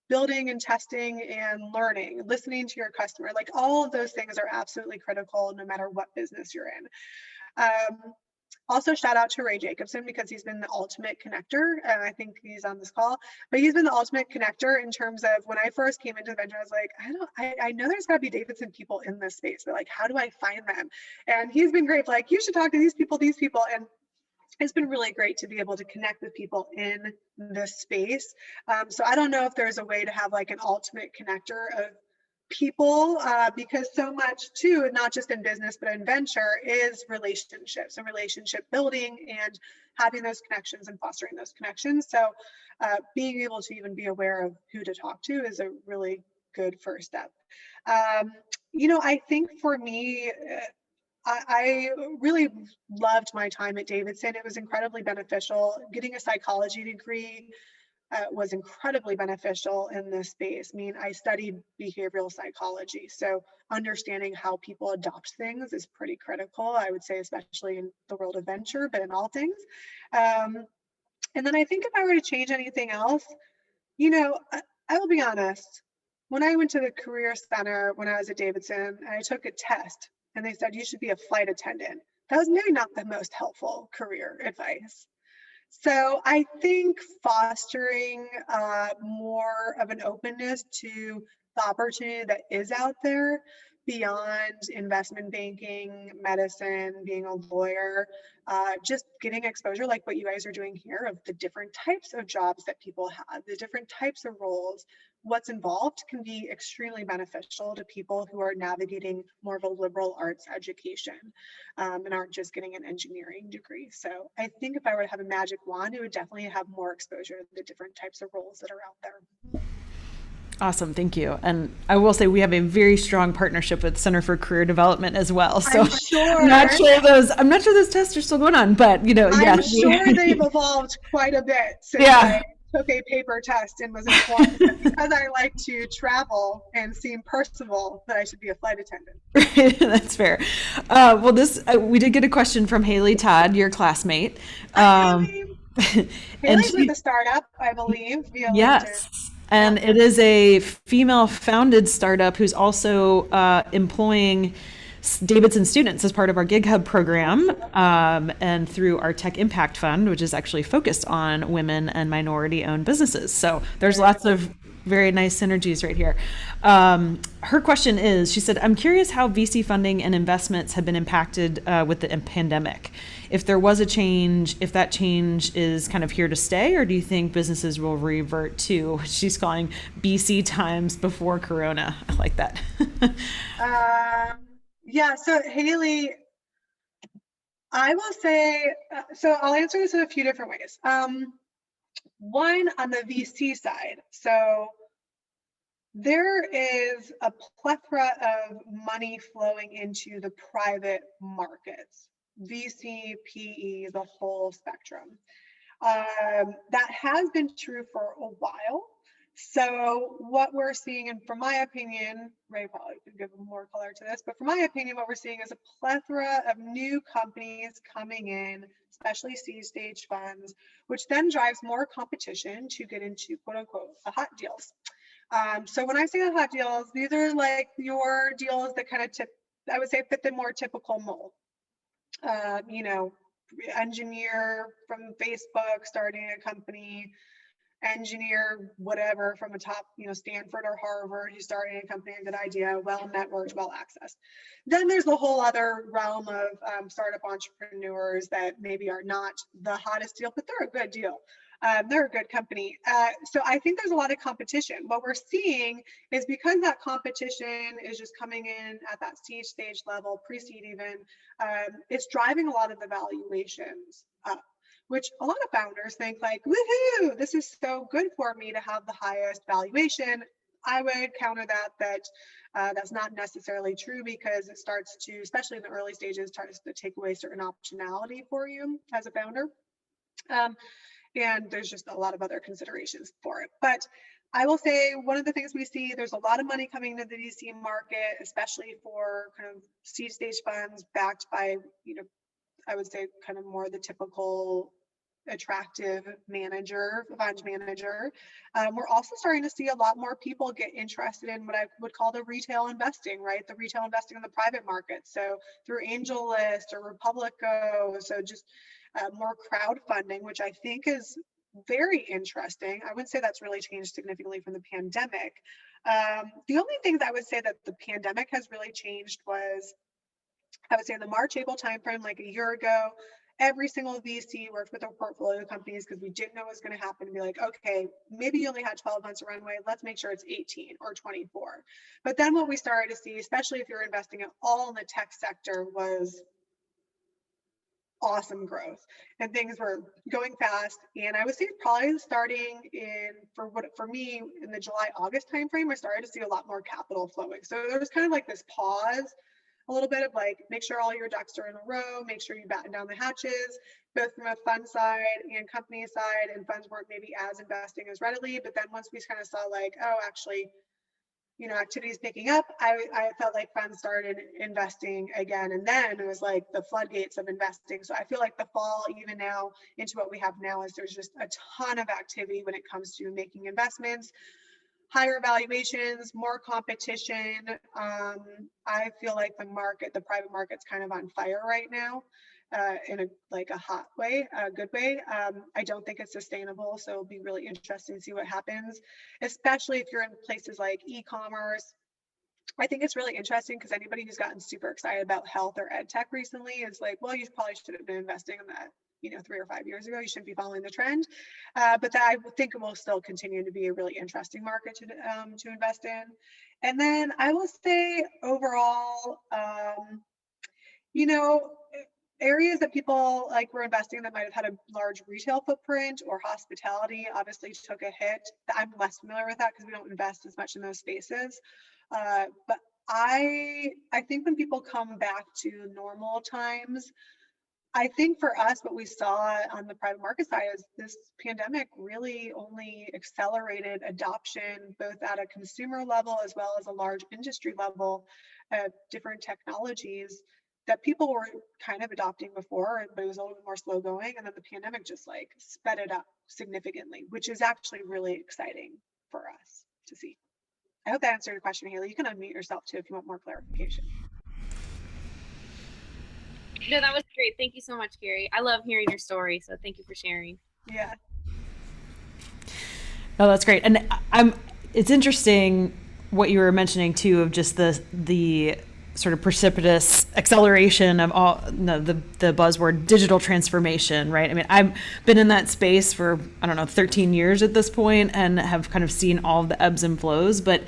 Building and testing and learning, listening to your customer, like all of those things are absolutely critical no matter what business you're in. Also, shout out to Ray Jacobson because he's been the ultimate connector. And I think he's on this call, but he's been the ultimate connector in terms of when I first came into the venture, I was like, I know there's gotta be Davidson people in this space, but like, how do I find them? And he's been great, like, you should talk to these people. And it's been really great to be able to connect with people in this space. So I don't know if there's a way to have like an ultimate connector of people because so much too, not just in business, but in venture is relationships and relationship building and having those connections and fostering those connections. So being able to even be aware of who to talk to is a really good first step. I think for me, I really loved my time at Davidson. It was incredibly beneficial. Getting a psychology degree was incredibly beneficial in this space. I mean, I studied behavioral psychology, so understanding how people adopt things is pretty critical, I would say, especially in the world of venture, but in all things. And then I think if I were to change anything else, I will be honest. When I went to the Career Center when I was at Davidson, I took a test. And they said, you should be a flight attendant. That was maybe not the most helpful career advice. So I think fostering more of an openness to the opportunity that is out there beyond investment banking, medicine, being a lawyer, just getting exposure like what you guys are doing here of the different types of jobs that people have, the different types of roles, what's involved can be extremely beneficial to people who are navigating more of a liberal arts education and aren't just getting an engineering degree. So I think if I were to have a magic wand, it would definitely have more exposure to the different types of roles that are out there. Awesome, thank you. And I will say we have a very strong partnership with Center for Career Development as well. So I'm not sure those tests are still going on, but I'm sure they've evolved quite a bit since I took a paper test and was informed that because I like to travel and seem personable that I should be a flight attendant. That's fair. We did get a question from Haley Todd, your classmate. Haley's with a startup, I believe. Yes. And it is a female-founded startup who's also employing Davidson students as part of our Gig Hub program and through our Tech Impact Fund, which is actually focused on women and minority-owned businesses. So there's lots of Very nice synergies right here. Her question is, she said, I'm curious how VC funding and investments have been impacted with the pandemic. If there was a change, if that change is kind of here to stay, or do you think businesses will revert to, she's calling BC times before Corona? I like that. Yeah, so Haley, I will say, so I'll answer this in a few different ways. One, on the VC side. So there is a plethora of money flowing into the private markets, VC, PE, the whole spectrum. That has been true for a while. So what we're seeing, and from my opinion, Ray probably could give more color to this, but from my opinion, what we're seeing is a plethora of new companies coming in, especially seed stage funds, which then drives more competition to get into quote unquote the hot deals. So when I say the hot deals, these are like your deals that kind of I would say fit the more typical mold. You know, engineer from Facebook starting a company, engineer whatever from a top, you know, Stanford or Harvard, who's starting a company, a good idea, well networked, well accessed. Then there's the whole other realm of startup entrepreneurs that maybe are not the hottest deal, but they're a good deal. They're a good company. So I think there's a lot of competition. What we're seeing is because that competition is just coming in at that seed stage level, pre-seed even, it's driving a lot of the valuations up, which a lot of founders think like, woohoo, this is so good for me to have the highest valuation. I would counter that that's not necessarily true, because it starts to, especially in the early stages, tries to take away certain optionality for you as a founder. And there's just a lot of other considerations for it. But I will say one of the things we see, there's a lot of money coming into the VC market, especially for kind of seed stage funds backed by, you know, I would say kind of more the typical attractive manager, fund manager. We're also starting to see a lot more people get interested in what I would call the retail investing, right? The retail investing in the private market. So through AngelList or Republico, so just more crowdfunding, which I think is very interesting. I would say that's really changed significantly from the pandemic. The only thing that I would say that the pandemic has really changed was, I would say in the March, April timeframe, like a year ago, every single VC worked with our portfolio companies because we didn't know what was going to happen. Be like, okay, maybe you only had 12 months of runway. Let's make sure it's 18 or 24. But then what we started to see, especially if you're investing at all in the tech sector, was awesome growth, and things were going fast. And I would say probably starting in, for me, in the July, August timeframe, I started to see a lot more capital flowing. So there was kind of like this pause, a little bit of like, make sure all your ducks are in a row, make sure you batten down the hatches, both from a fund side and company side, and funds weren't maybe as investing as readily. But then once we kind of saw like, oh, actually, you know, activities picking up, I felt like funds started investing again. And then it was like the floodgates of investing. So I feel like the fall, even now into what we have now, is there's just a ton of activity when it comes to making investments, higher valuations, more competition. I feel like the private market's kind of on fire right now, in a hot way, a good way. I don't think it's sustainable, so it'll be really interesting to see what happens, especially if you're in places like e-commerce. I think it's really interesting because anybody who's gotten super excited about health or ed tech recently is like, well, you probably should have been investing in that, 3 or 5 years ago. You shouldn't be following the trend. But that, I think it will still continue to be a really interesting market to invest in. And then I will say overall, areas that people like were investing that might have had a large retail footprint or hospitality obviously took a hit. I'm less familiar with that because we don't invest as much in those spaces. But I think when people come back to normal times, I think for us, what we saw on the private market side is this pandemic really only accelerated adoption, both at a consumer level as well as a large industry level, of different technologies that people were kind of adopting before, but it was a little bit more slow going. And then the pandemic just like sped it up significantly, which is actually really exciting for us to see. I hope that answered your question, Haley. You can unmute yourself too if you want more clarification. No, that was great. Thank you so much, Carrie. I love hearing your story, so thank you for sharing. Yeah. Oh, that's great. And it's interesting what you were mentioning too, of just the sort of precipitous acceleration of all the buzzword digital transformation, right? I mean, I've been in that space for, I don't know, 13 years at this point, and have kind of seen all of the ebbs and flows. But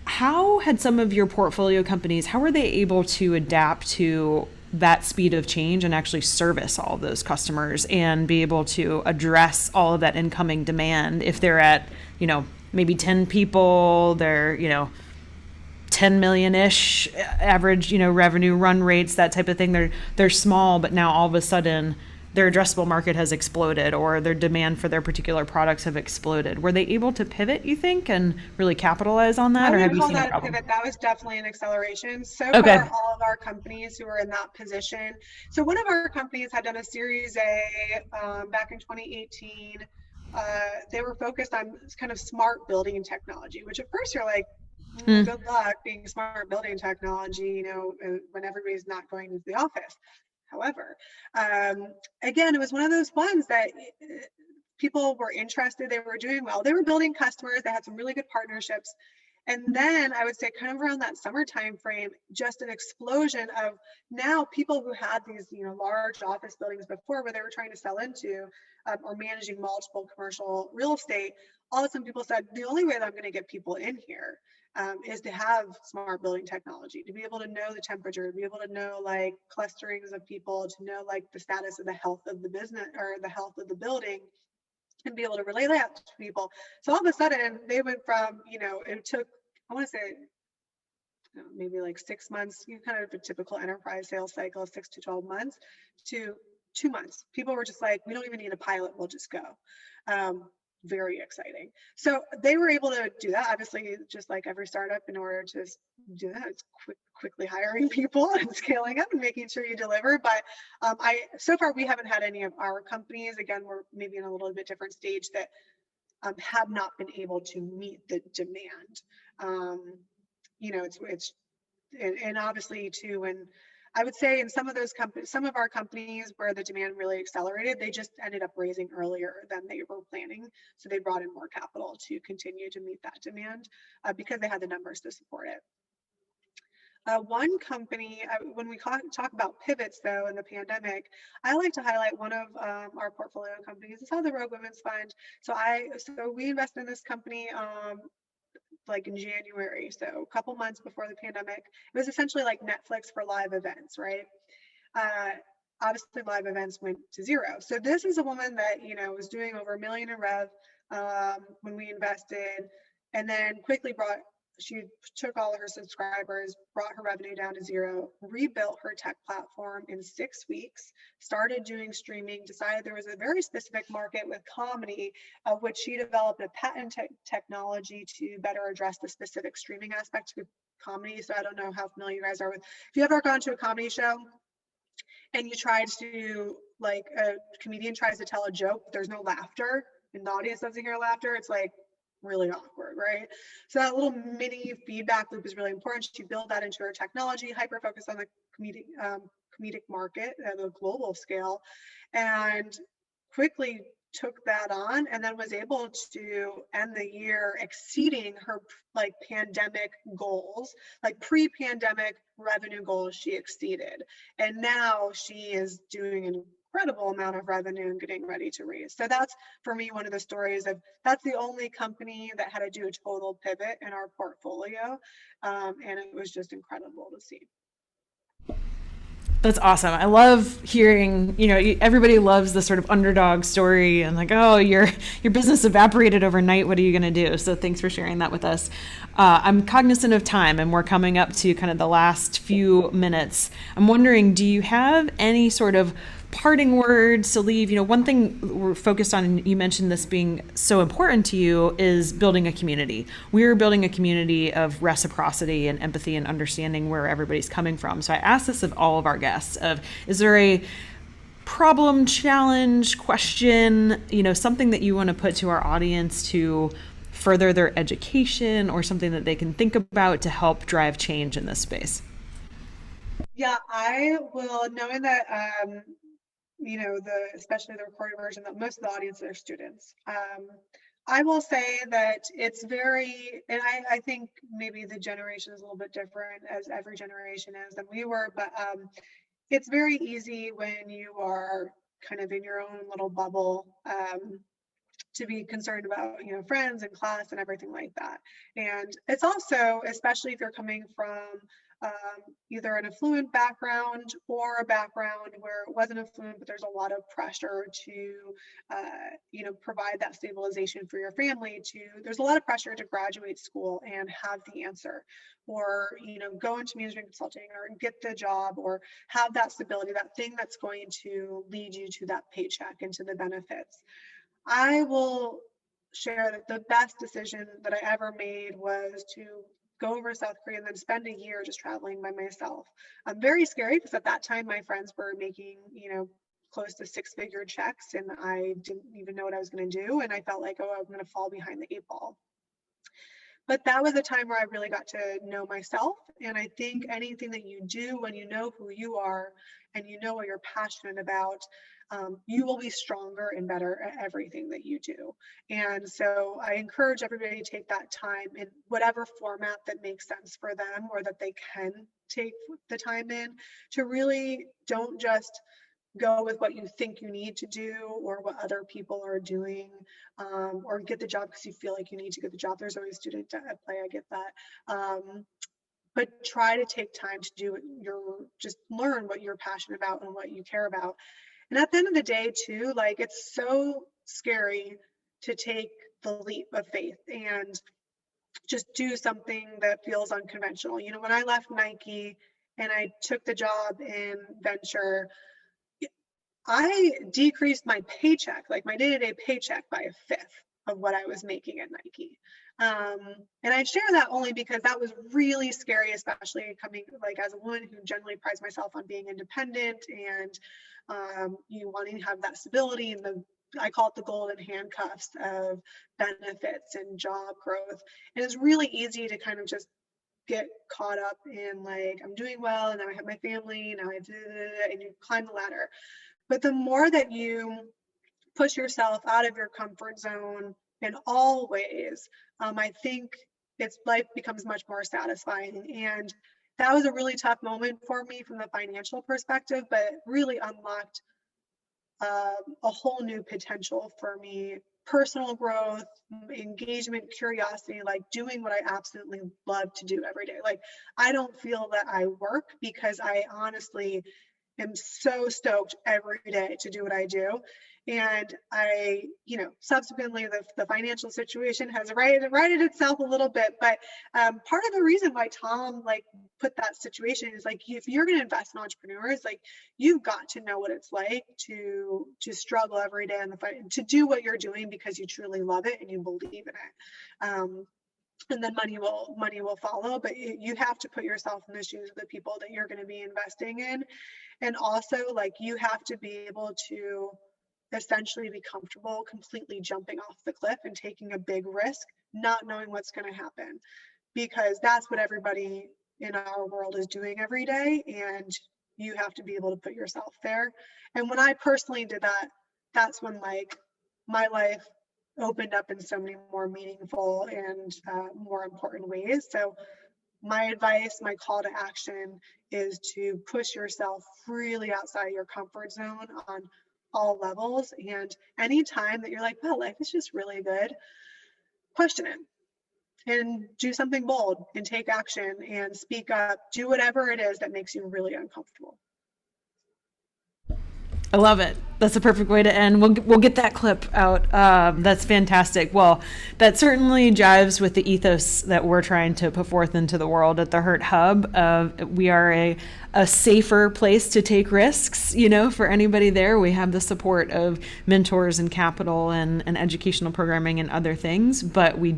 how had some of your portfolio companies, how were they able to adapt to that speed of change and actually service all of those customers and be able to address all of that incoming demand? If they're at, maybe 10 people, they're, 10 million-ish average, revenue run rates, that type of thing. They're small, but now all of a sudden their addressable market has exploded, or their demand for their particular products have exploded. Were they able to pivot, you think, and really capitalize on that? I Or have would you call seen a that a problem? pivot. That was definitely an acceleration. So Okay. far, all of our companies who are in that position. So one of our companies had done a Series A back in 2018. They were focused on kind of smart building technology, which at first you're like, good luck being smart building technology, when everybody's not going into the office. However, again, it was one of those ones that people were interested, they were doing well, they were building customers, they had some really good partnerships. And then I would say kind of around that summer time frame, just an explosion of now people who had these, large office buildings before where they were trying to sell into or managing multiple commercial real estate. All of a sudden people said, the only way that I'm going to get people in here is to have smart building technology, to be able to know the temperature, to be able to know like clusterings of people, to know like the status of the health of the business or the health of the building, and be able to relay that to people. So all of a sudden they went from, it took, I want to say, maybe like 6 months, kind of a typical enterprise sales cycle, 6 to 12 months, to 2 months. People were just like, we don't even need a pilot, we'll just go. Very exciting. So they were able to do that. Obviously, just like every startup, in order to do that, it's quickly hiring people and scaling up and making sure you deliver. But so far we haven't had any of our companies. Again, we're maybe in a little bit different stage that have not been able to meet the demand. It's and obviously too, when I would say in some of those companies, some of our companies where the demand really accelerated, they just ended up raising earlier than they were planning. So they brought in more capital to continue to meet that demand because they had the numbers to support it. One company, when we talk about pivots though in the pandemic, I like to highlight one of our portfolio companies. It's called the Rogue Women's Fund. So we invested in this company like in January, so a couple months before the pandemic. It was essentially like Netflix for live events, right? Obviously live events went to zero. So this is a woman that, was doing over $1 million in rev when we invested, and then she took all of her subscribers, brought her revenue down to zero, rebuilt her tech platform in 6 weeks, started doing streaming, decided there was a very specific market with comedy, of which she developed a patent technology to better address the specific streaming aspect of comedy. So I don't know how familiar you guys are with, if you ever gone to a comedy show and you try to, like a comedian tries to tell a joke, but there's no laughter and the audience doesn't hear laughter, it's like really awkward, right? So that little mini feedback loop is really important. She built that into her technology, hyper focused on the comedic market at a global scale, and quickly took that on, and then was able to end the year exceeding her like pandemic goals, like pre-pandemic revenue goals she exceeded. And now she is doing an incredible amount of revenue and getting ready to raise. So that's, for me, one of the stories of, that's the only company that had to do a total pivot in our portfolio. And it was just incredible to see. That's awesome. I love hearing, everybody loves the sort of underdog story and like, oh, your business evaporated overnight. What are you going to do? So thanks for sharing that with us. I'm cognizant of time and we're coming up to kind of the last few minutes. I'm wondering, do you have any sort of parting words to leave? One thing we're focused on, and you mentioned this being so important to you, is building a community. We're building a community of reciprocity and empathy and understanding where everybody's coming from. So I ask this of all of our guests is there a problem, challenge, question, something that you want to put to our audience to further their education, or something that they can think about to help drive change in this space? Yeah, I will, knowing that especially the recorded version, that most of the audience are students. I will say that it's very, and I think maybe the generation is a little bit different as every generation is than we were, but it's very easy when you are kind of in your own little bubble to be concerned about, friends and class and everything like that. And it's also, especially if you're coming from either an affluent background or a background where it wasn't affluent, but there's a lot of pressure to, provide that stabilization for your family. There's a lot of pressure to graduate school and have the answer, or go into management consulting, or get the job, or have that stability, that thing that's going to lead you to that paycheck and to the benefits. I will share that the best decision that I ever made was to go over to South Korea and then spend a year just traveling by myself. I'm very scary because at that time my friends were making, close to six-figure checks, and I didn't even know what I was going to do. And I felt like, oh, I'm going to fall behind the eight ball. But that was a time where I really got to know myself. And I think anything that you do when you know who you are and you know what you're passionate about, you will be stronger and better at everything that you do. And so I encourage everybody to take that time in whatever format that makes sense for them, or that they can take the time in, to really don't just go with what you think you need to do or what other people are doing, or get the job because you feel like you need to get the job. There's always student debt at play, I get that. But try to take time to do just learn what you're passionate about and what you care about. And at the end of the day too, like, it's so scary to take the leap of faith and just do something that feels unconventional. When I left Nike and I took the job in venture, I decreased my paycheck, like my day-to-day paycheck, by a fifth of what I was making at Nike. And I share that only because that was really scary, especially coming like as a woman who generally prides myself on being independent and you wanting to have that stability, and I call it the golden handcuffs of benefits and job growth. And it's really easy to kind of just get caught up in like, I'm doing well, and now I have my family, now I have, and you climb the ladder. But the more that you push yourself out of your comfort zone in all ways, I think life becomes much more satisfying. And that was a really tough moment for me from the financial perspective, but it really unlocked a whole new potential for me. Personal growth, engagement, curiosity, like doing what I absolutely love to do every day. Like, I don't feel that I work, because I honestly am so stoked every day to do what I do. And I, subsequently the financial situation has righted itself a little bit, but part of the reason why Tom put that situation is if you're going to invest in entrepreneurs, you've got to know what it's like to struggle every day to do what you're doing because you truly love it and you believe in it. And then money will follow, but you have to put yourself in the shoes of the people that you're going to be investing in. And also, you have to be able to essentially be comfortable completely jumping off the cliff and taking a big risk, not knowing what's going to happen, because that's what everybody in our world is doing every day. And you have to be able to put yourself there. And when I personally did that, that's when my life opened up in so many more meaningful and more important ways. So my advice, my call to action is to push yourself really outside your comfort zone on all levels. And anytime that you're like, well, life is just really good, question it and do something bold and take action and speak up. Do whatever it is that makes you really uncomfortable. I love it. That's a perfect way to end. We'll get that clip out. That's fantastic. Well, that certainly jives with the ethos that we're trying to put forth into the world at the Hurt Hub. We are a safer place to take risks. For anybody there, we have the support of mentors and capital and educational programming and other things, but we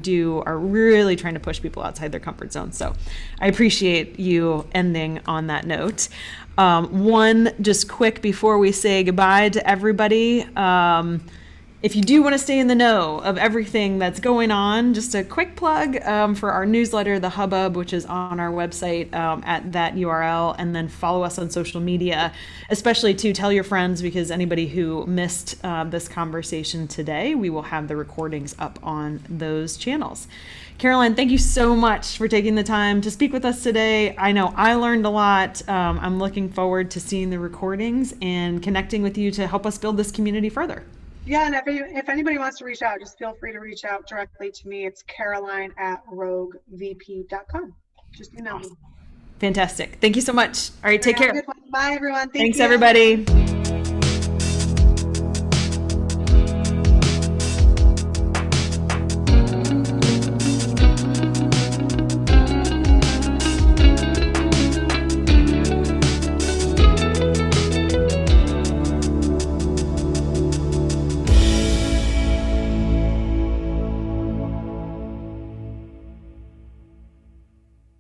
are really trying to push people outside their comfort zone. So I appreciate you ending on that note. One just quick before we say goodbye to everybody. If you do want to stay in the know of everything that's going on, just a quick plug for our newsletter, the Hubbub, which is on our website at that URL, and then follow us on social media, especially to tell your friends, because anybody who missed this conversation today, we will have the recordings up on those channels. Caroline, thank you so much for taking the time to speak with us today. I know I learned a lot. I'm looking forward to seeing the recordings and connecting with you to help us build this community further. Yeah, and if anybody wants to reach out, just feel free to reach out directly to me. It's caroline@roguevp.com. Just email me. Fantastic. Thank you so much. All right, take care. Bye, everyone. Thanks, everybody.